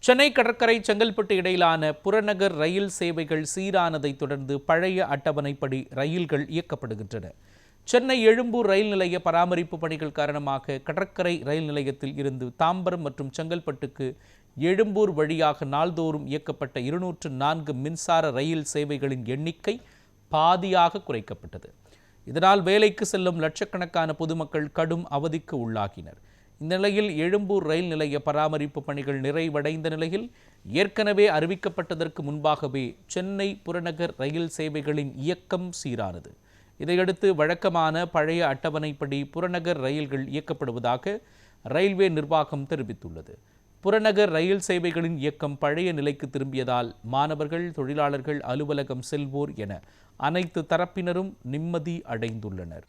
சென்னை கடற்கரை செங்கல்பட்டு இடையிலான புறநகர் ரயில் சேவைகள் சீரானதை தொடர்ந்து பழைய அட்டவணைப்படி ரயில்கள் இயக்கப்படுகின்றன. சென்னை எழும்பூர் ரயில் நிலைய பராமரிப்பு பணிகள் காரணமாக கடற்கரை ரயில் நிலையத்தில் இருந்து தாம்பரம் மற்றும் செங்கல்பட்டுக்கு எழும்பூர் வழியாக நாள்தோறும் இயக்கப்பட்ட 204 மின்சார ரயில் சேவைகளின் எண்ணிக்கை பாதியாக குறைக்கப்பட்டது. இதனால் வேலைக்கு செல்லும் லட்சக்கணக்கான பொதுமக்கள் கடும் அவதிக்கு உள்ளாகினர். இந்த நிலையில் எழும்பூர் ரயில் நிலைய பராமரிப்பு பணிகள் நிறைவடைந்த நிலையில் ஏற்கனவே அறிவிக்கப்பட்டதற்கு முன்பாகவே சென்னை புறநகர் ரயில் சேவைகளின் இயக்கம் சீரானது. இதையடுத்து வழக்கமான பழைய அட்டவணைப்படி புறநகர் ரயில்கள் இயக்கப்படுவதாக ரயில்வே நிர்வாகம் தெரிவித்துள்ளது. புறநகர் ரயில் சேவைகளின் இயக்கம் பழைய நிலைக்கு திரும்பியதால் மாணவர்கள், தொழிலாளர்கள், அலுவலகம் செல்வோர் என அனைத்து தரப்பினரும் நிம்மதி அடைந்துள்ளனர்.